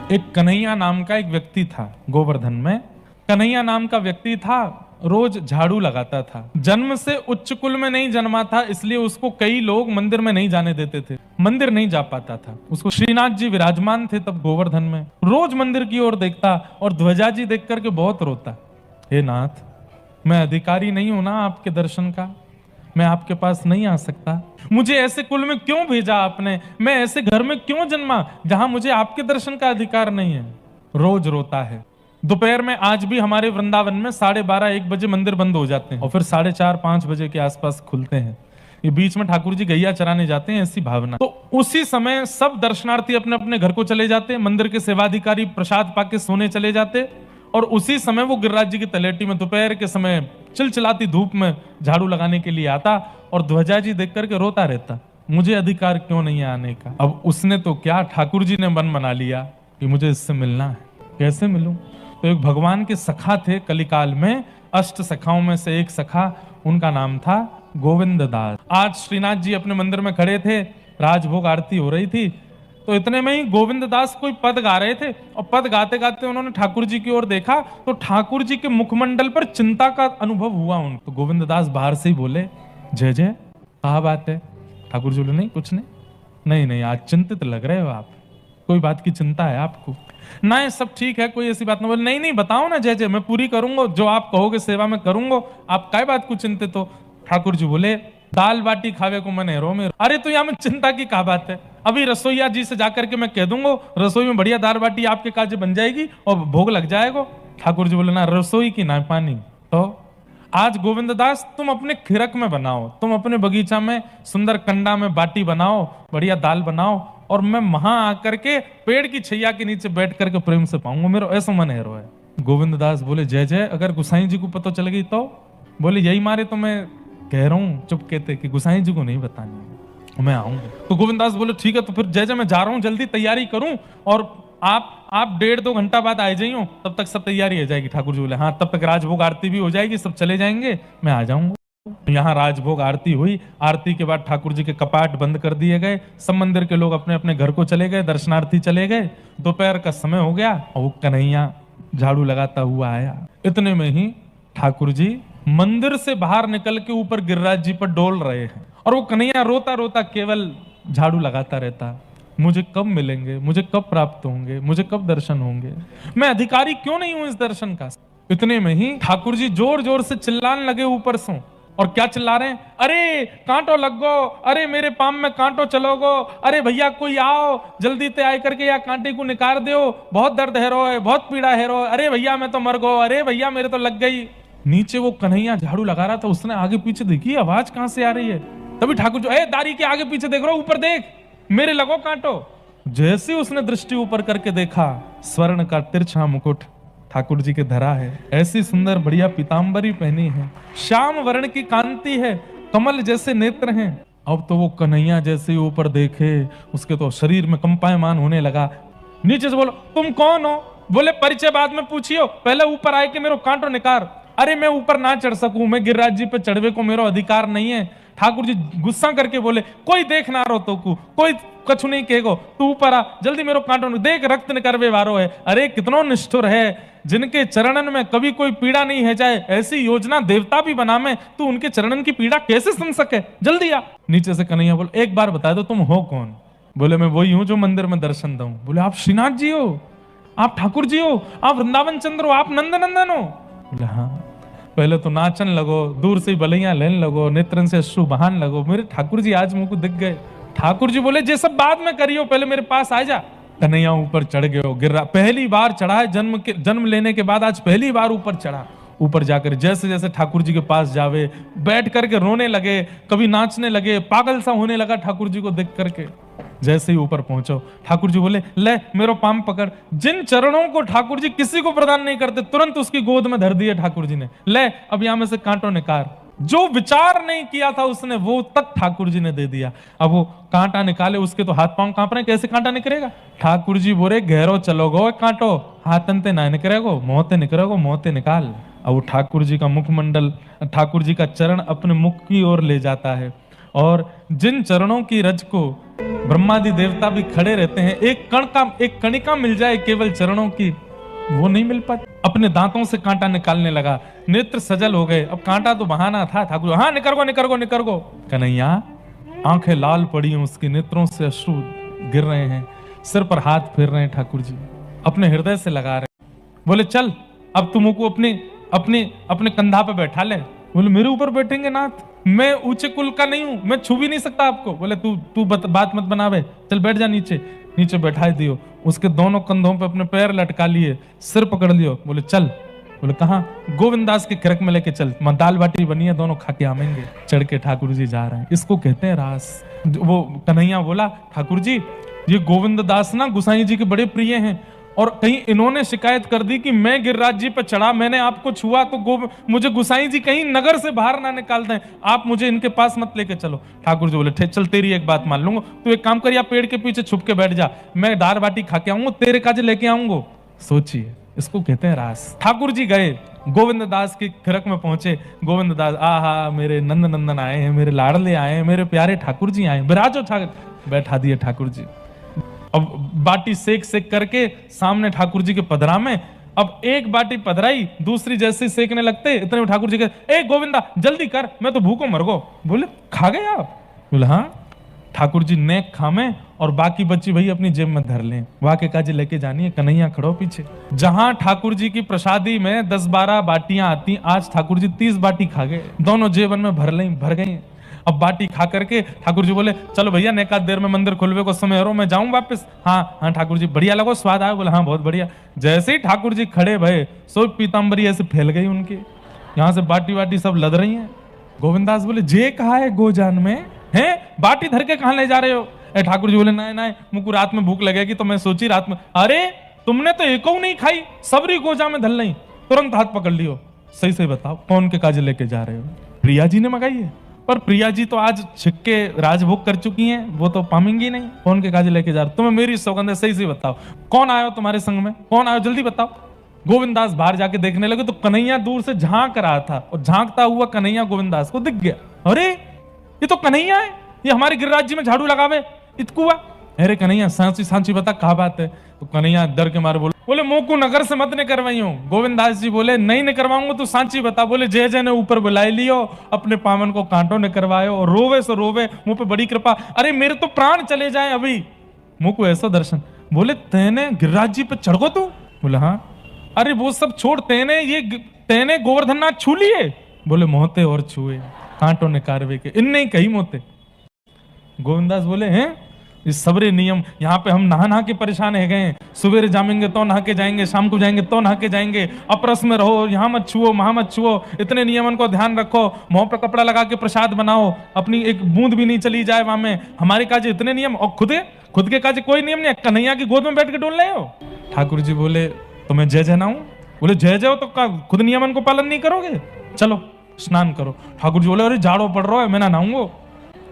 एक कन्हैया नाम का एक व्यक्ति था गोवर्धन में। कन्हैया नाम का व्यक्ति था, रोज झाड़ू लगाता था। जन्म से उच्च कुल में नहीं जन्मा था, इसलिए उसको कई लोग मंदिर में नहीं जाने देते थे, मंदिर नहीं जा पाता था। उसको श्रीनाथ जी विराजमान थे तब गोवर्धन में, रोज मंदिर की ओर देखता और ध्वजा जी देख करके बहुत रोता। हे नाथ, मैं अधिकारी नहीं हूं ना आपके दर्शन का, मैं आपके पास नहीं आ सकता। मुझे ऐसे कुल में क्यों भेजा आपने, मैं ऐसे घर में क्यों जन्मा जहां मुझे आपके दर्शन का अधिकार नहीं है। रोज रोता है। दोपहर में आज भी हमारे वृंदावन में 12:30-1 बजे मंदिर बंद हो जाते हैं और फिर 4:30-5 बजे के आसपास खुलते हैं। ये बीच में ठाकुर जी गैया चराने जाते हैं, ऐसी भावना। तो उसी समय सब दर्शनार्थी अपने अपने घर को चले जाते, मंदिर के सेवाधिकारी प्रसाद पाके सोने चले जाते और उसी समय वो गिरिराज जी की तलेटी में दोपहर के समय चिलचिलाती धूप में झाड़ू लगाने के लिए आता और ध्वजा जी देख करके रोता रहता, मुझे अधिकार क्यों नहीं है आने का। अब उसने तो क्या, ठाकुर जी ने मन बना लिया कि मुझे इससे मिलना है। कैसे मिलूं? तो एक भगवान के सखा थे कलिकाल में, 8 सखाओं में से एक सखा, उनका नाम था गोविंद दास। आज श्रीनाथ जी अपने मंदिर में खड़े थे, राजभोग आरती हो रही थी, तो इतने में ही गोविंद दास कोई पद गा रहे थे और पद गाते गाते उन्होंने ठाकुर जी की ओर देखा तो ठाकुर जी के मुखमंडल पर चिंता का अनुभव हुआ उनको। तो गोविंद दास बाहर से ही बोले, जय जय, कहा बात है? ठाकुर जी बोले, नहीं कुछ नहीं। नहीं नहीं, आज चिंतित लग रहे हो आप, कोई बात की चिंता है आपको? नहीं, सब ठीक है, कोई ऐसी बात नहीं। बोले, नहीं नहीं, बताओ ना जय जय, मैं पूरी करूंगा, जो आप कहोगे सेवा में करूंगा, आप काय बात को चिंतित हो? ठाकुर जी बोले, दाल बाटी खावे को मन है रो में। अरे तो यहाँ में चिंता की क्या बात है, अभी रसोईया जी से जाकर के मैं कह दूंगा, रसोई में बढ़िया दाल बाटी आपके काज बन जाएगी और भोग लग जाएगा। ठाकुर जी बोले, ना रसोई की ना पानी। तो आज गोविंद दास तुम अपने खिरक में बनाओ, तुम अपने बगीचा में सुंदर कंडा में बाटी बनाओ, बढ़िया दाल बनाओ और मैं वहां आकर के पेड़ की छैया के नीचे बैठ करके प्रेम से पाऊंगा, मेरा ऐसा मन है रो है। गोविंद दास बोले, जय जय, अगर गुसाई जी को पता चल गई तो? बोले, यही मारे तो मैं कह रहा हूं, चुप कहते कि गुसाई जी को नहीं बतानी, मैं आऊंगा। तो गोविंद दास बोले, ठीक है, तो फिर जय जय मैं जा रहा हूं, जल्दी तैयारी करूं और आप 1.5-2 घंटा बाद आ जाइयो, तब तक सब तैयारी हो जाएगी। ठाकुर जी बोले, हाँ, तब तक राजभोग आरती भी हो जाएगी, सब चले जाएंगे, मैं आ जाऊंगा। यहाँ राजभोग आरती हुई, आरती के बाद ठाकुर जी के कपाट बंद कर दिए गए, सब मंदिर के लोग अपने अपने घर को चले गए, दर्शनार्थी चले गए। दोपहर का समय हो गया और वो कन्हैया झाड़ू लगाता हुआ आया। इतने में ही ठाकुर जी मंदिर से बाहर निकल के ऊपर गिरिराज जी पर डोल रहे हैं और वो कन्हैया रोता रोता केवल झाड़ू लगाता रहता, मुझे कब मिलेंगे, मुझे कब प्राप्त होंगे, मुझे कब दर्शन होंगे, मैं अधिकारी क्यों नहीं हूं इस दर्शन का। इतने में ही ठाकुर जी जोर जोर से चिल्लाने लगे ऊपर से। और क्या चिल्ला रहे हैं? अरे कांटो लग गो, अरे मेरे पाम में कांटो चलो गो, अरे भैया कोई आओ, जल्दी ते आए करके या कांटे को निकाल दो, बहुत दर्द है रो है, बहुत पीड़ा है रो, अरे भैया मैं तो मर गो, अरे भैया मेरे तो लग गई। नीचे वो कन्हैया झाड़ू लगा रहा था, उसने आगे पीछे देखी आवाज कहां से आ रही है। तभी ठाकुर जी, दारी के आगे पीछे देख रहा हूं, ऊपर देख, मेरे लगो कांटो। जैसे उसने दृष्टि ऊपर करके देखा, स्वर्ण का तिरछा मुकुट ठाकुर जी के धरा है, ऐसी सुंदर बढ़िया पीतांबरी पहनी है, श्याम वर्ण की कांति है, कमल जैसे नेत्र हैं। अब तो वो कन्हैया जैसे ही ऊपर देखे, उसके तो शरीर में कंपायमान होने लगा। नीचे से बोलो, तुम कौन हो? बोले, परिचय बाद में पूछियो, पहले ऊपर आए कि मेरे कांटो निकार। अरे मैं ऊपर ना चढ़ सकूं, मैं गिरिराज जी पे चढ़वे को मेरा अधिकार नहीं है। ठाकुर जी गुस्सा करके बोले, कोई देख ना रो तो कोई कछु नहीं कहेगो, तू ऊपर आ, जल्दी मेरो कांटो देख, रक्त निकरवे वारो है। अरे कितनो निष्ठुर है, जिनके चरणन में कभी कोई पीड़ा नहीं है जाए, ऐसी योजना देवता भी बना में, तू उनके चरणन की पीड़ा कैसे सुन सके, जल्दी आ। नीचे से कन्हैया बोले, एक बार बता दो तुम हो कौन? बोले, मैं वही हूं जो मंदिर में दर्शन दूं। बोले, आप श्रीनाथ जी हो, आप ठाकुर जी हो, आप वृंदावन चंद्र हो, आप नंदनंदन हो? बोले, हाँ। पहले तो नाचन लगो, दूर से बलैया लेने लगो, नेत्रन से अश्रु बहान लगो, मेरे ठाकुर जी आज मुझको दिख गए। ठाकुर जी बोले, जे सब बाद में करियो, पहले मेरे पास आ जा। कन्हैया ऊपर चढ़ गए हो, गिर रहा, पहली बार चढ़ा है जन्म लेने के बाद, आज पहली बार ऊपर चढ़ा। ऊपर जाकर जैसे जैसे ठाकुर जी के पास जावे, बैठ करके रोने लगे, कभी नाचने लगे, पागल सा होने लगा ठाकुर जी को देख करके। जैसे ही ऊपर पहुंचो, ठाकुर जी बोले, ले मेरो पाम पकड़। जिन चरणों को ठाकुर जी किसी को प्रदान नहीं करते, तुरंत उसकी गोद में धर दिए ठाकुर जी ने, ले अब यहां में से कांटो निकाल। जो विचार नहीं किया था उसने, वो तक ठाकुर जी ने दे दिया। अब वो कांटा निकाले, उसके तो हाथ पांव कांप रहे, कैसे कांटा निकलेगा? ठाकुर जी बोले, गहरो चलोगो कांटो, हाथनते ना निकलेगो, मोहते निकलेगो, मोहते निकाल। अब वो ठाकुर जी का मुखमंडल, ठाकुर जी का चरण अपने मुख की ओर ले जाता है और जिन चरणों की रज को ब्रह्मादि देवता भी खड़े रहते हैं, एक कणिका मिल जाए केवल चरणों की, वो नहीं मिल पाती। अपने दांतों से कांटा निकालने लगा, नेत्र सजल हो गए। अब कांटा तो बहाना था, ठाकुर हाँ निकर गो। कन्हैया आंखें लाल पड़ी हैं उसकी, नेत्रों से अश्रु गिर रहे हैं, सिर पर हाथ फेर रहे हैं ठाकुर जी, अपने हृदय से लगा रहे। बोले चल अब तुम को अपने कंधा पे बैठा ले। बोले मेरे ऊपर बैठेंगे नाथ, मैं ऊंचे कुल का नहीं हूं, मैं छू भी नहीं सकता आपको। बोले तू बात मत बनावे, चल बैठ जा नीचे बैठा दियो। उसके दोनों कंधों पे अपने पैर लटका लिए, सिर पकड़ लियो। बोले चल। बोले कहां? गोविंदास के खिरक में लेके चल, दाल बाटी बनी है, दोनों खा के आवेंगे। चढ़ के ठाकुर जी जा रहे हैं, इसको कहते हैं रास। वो कन्हैया बोला ठाकुर जी ये गोविंद दास ना गुसाई जी के बड़े प्रिय हैं, और कहीं इन्होंने शिकायत कर दी कि मैं गिरिराज जी पर चढ़ा, मैंने आपको छुआ, तो मुझे गुसाई जी कहीं नगर से बाहर ना निकाल दें, आप मुझे इनके पास मत लेके चलो। ठाकुर जी बोले चल तेरी एक बात मान लूंगा, तू एक काम कर, या पेड़ के पीछे छुप के बैठ जा, मैं दाल बाटी खा के आऊंगा, तेरे काज लेके आऊंगा। सोचिए, इसको कहते हैं रास। ठाकुर जी गए, गोविंद दास की खिरक में पहुंचे। गोविंद दास आहा मेरे नंद नंदन आए हैं, मेरे लाडले आए हैं, मेरे प्यारे ठाकुर जी आए, बिराजो बैठा दिए ठाकुर जी। अब बाटी सेक करके सामने ठाकुर जी के पधरा में, अब एक बाटी पधराई, दूसरी जैसे सेकने लगते इतने में ठाकुर जी कहते ए गोविंदा जल्दी कर, मैं तो भूखों मर गो। बोले खा गए आप? बोले हाँ। ठाकुर जी नेक खामे और बाकी बच्ची भाई अपनी जेब में धर लें, वाके काजी लेके जानी है। कन्हैया खड़ो पीछे। जहां ठाकुर जी की प्रसादी में 10-12 बाटियां आती, आज ठाकुर जी 30 बाटी खा गए, दोनों जेबन में भर गई। अब बाटी खा करके ठाकुर जी बोले चलो भैया नेकात देर में मंदिर खुलवे को समय हो, मैं जाऊं वापस। हाँ ठाकुर जी बढ़िया लगो, स्वाद आया? बोले हाँ बहुत बढ़िया। जैसे ही ठाकुर जी खड़े भये, सो पीताम्बरी ऐसे फैल गई उनकी, यहां से बाटी सब लद रही हैं। गोविंदास बोले जे कहा है गोजान में है, बाटी धर के कहां ले जा रहे हो? ठाकुर जी बोले नहीं मुझको रात में भूख लगेगी, तो मैं सोची रात में। अरे तुमने तो एको नहीं खाई, सबरी गोजा में धल नहीं, तुरंत हाथ पकड़ लियो। सही बताओ कौन के काज लेके जा रहे हो? प्रिया जी ने मंगाई है, पर प्रिया जी तो आज छिक्के राजभोग कर चुकी हैं, वो तो पामेंगी नहीं। कौन के काज लेके जा रहे? तुम्हें मेरी सौगंध है, सही बताओ कौन आयो तुम्हारे संग में, कौन आयो जल्दी बताओ। गोविंदास बाहर जाके देखने लगे तो कन्हैया दूर से झांक रहा था, और झांकता हुआ कन्हैया गोविंदास को दिख गया। अरे ये तो कन्हैया है, ये हमारे गिरिराज जी में झाड़ू लगावे इतकुआ। अरे कन्हैया सांची बता कहा बात है? तो कन्हैया डर के मारे बोले मोकू नगर से मत ने करवाई हूं। गोविंदास जी बोले नहीं करवाऊंगा, तो सांची बता। बोले जय ने ऊपर बुलाई लियो, अपने पावन को कांटों ने करवायो, और रोवे सो रोवे, मुंह पे बड़ी कृपा। अरे मेरे तो प्राण चले जाए अभी, मुंह को ऐसा दर्शन। बोले तेने गिरिराज जी पे चढ़ गो तू? बोले हाँ। अरे वो सब छोड़, तेने गोवर्धननाथ छू लिए? बोले मोहते और छुए, कांटों ने कारवे के, इन नहीं कही मोते। गोविंदास बोले हैं इस सबरे नियम, यहाँ पे हम नहा के परेशान है गए, सुबह जामेंगे तो नहा के जाएंगे, शाम को जाएंगे तो नहा के जाएंगे, अपरस में रहो, यहाँ मत छुओ वहां मत छुओ, इतने नियमन को ध्यान रखो, मुंह पे कपड़ा लगा के प्रसाद बनाओ, अपनी एक बूंद भी नहीं चली जाए वहां में, हमारे काज इतने नियम, और खुद के काज कोई नियम नहीं। कन्हैया की गोद में बैठ के डोल रहे हो? ठाकुर जी बोले तो मैं जय ना हूं? बोले जय हो तो खुद नियमन को पालन नहीं करोगे? चलो स्नान करो। ठाकुर जी बोले अरे जाड़ो पड़ रहा है, मैं ना नहाऊंगा।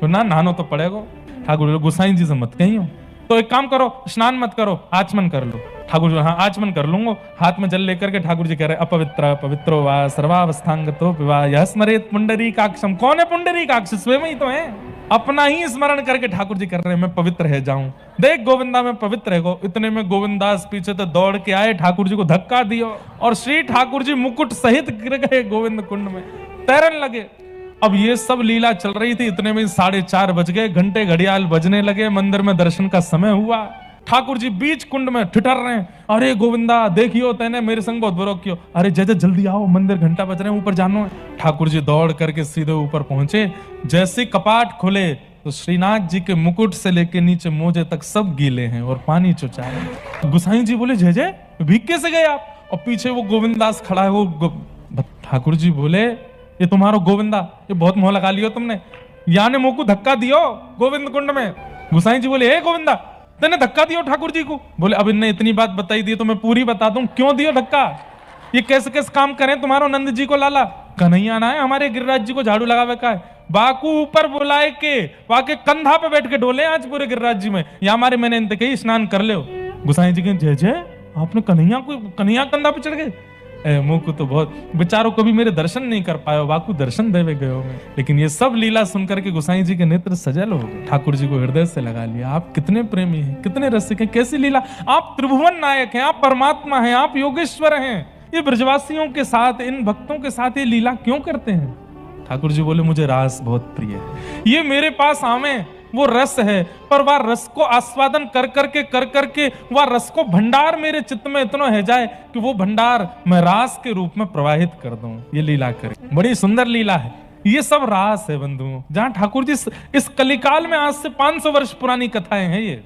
ना नहानो तो पड़ेगा। ठाकुर जी गोसाई जी से मत कहियो, तो एक काम करो स्नान मत करो, आचमन कर लो। ठाकुर जी हाँ आचमन कर लूंगा। हाथ में जल लेकर के ठाकुर जी कह रहे अपवित्र पवित्रो वा सर्वावस्थांगतो विवाह यह स्मरेत पुंडरीकाक्षम। कौन है पुंडरीकाक्ष? स्वयं ही तो है, अपना ही स्मरण करके ठाकुर जी कर रहे हैं मैं पवित्र है जाऊं, देख गोविंदा में पवित्र है गो। इतने में गोविंदास पीछे तो दौड़ के आए, ठाकुर जी को धक्का दियो, और श्री ठाकुर जी मुकुट सहित गिर गए गोविंद कुंड में, तैरन लगे। अब ये सब लीला चल रही थी, इतने में 4:30 बज गए, घंटे घड़ियाल बजने लगे, मंदिर में दर्शन का समय हुआ। ठाकुर जी बीच कुंड में ठिठर रहे हैं, अरे गोविंदा देखियो तेने मेरे संग बहुत बुरा कियो, अरे जय जल्दी आओ मंदिर घंटा बज रहे हैं, ऊपर जानो है। ठाकुर जी दौड़ करके सीधे ऊपर पहुंचे, जैसे कपाट खुले तो श्रीनाथ जी के मुकुट से लेके नीचे मोजे तक सब गीले हैं और पानी चुचा है। गुसाई जी बोले जय भीग कैसे गए आप? और पीछे वो गोविंदास खड़ा है, वो ठाकुर जी बोले ये तुम्हारो गोविंदा, ये बहुत मोह लगा लियो तुमने, या ने मुंह को धक्का दियो गोविंद कुंड में। गुसाई जी बोले हे गोविंदा तेने धक्का दियो ठाकुर जी को? बोले अब इनने इतनी बात बताई दी तो मैं पूरी बता दूं, क्यों दियो धक्का, ये कैसे कैसे काम करें तुम्हारो नंद जी को लाला। कन्हैया ना है हमारे गिरिराज जी को झाड़ू लगावे का है, बाकू ऊपर बुलाए के वाके कंधा पे बैठ के डोले आज पूरे गिरिराज जी में, या हमारे मैंने इनते कही स्नान कर ले। गुसाई जी के जय आपने कन्हैया कंधा पे चढ़ गए? मुख तो बहुत बेचारों कभी मेरे दर्शन नहीं कर पाए, बाकू दर्शन देवे गयो में। लेकिन ये सब लीला सुनकर के गोसाई जी के नेत्र सजल हो गए, ठाकुर जी को हृदय से लगा लिया। आप कितने प्रेमी हैं, कितने रसिक हैं, कैसी लीला! आप त्रिभुवन नायक हैं, आप परमात्मा हैं, आप योगेश्वर हैं। ये ब्रजवासियों के साथ, इन भक्तों के साथ ये लीला क्यों करते हैं? ठाकुर जी बोले मुझे रास बहुत प्रिय है, ये मेरे पास आवे वो रस है, पर वह रस को आस्वादन कर करके वह रस को भंडार मेरे चित्त में इतना है जाए कि वो भंडार मैं रास के रूप में प्रवाहित कर दूं। ये लीला करे, बड़ी सुंदर लीला है। ये सब रास है बंधुओं, जहां ठाकुर जी इस कलिकाल में आज से 500 वर्ष पुरानी कथाएं हैं ये।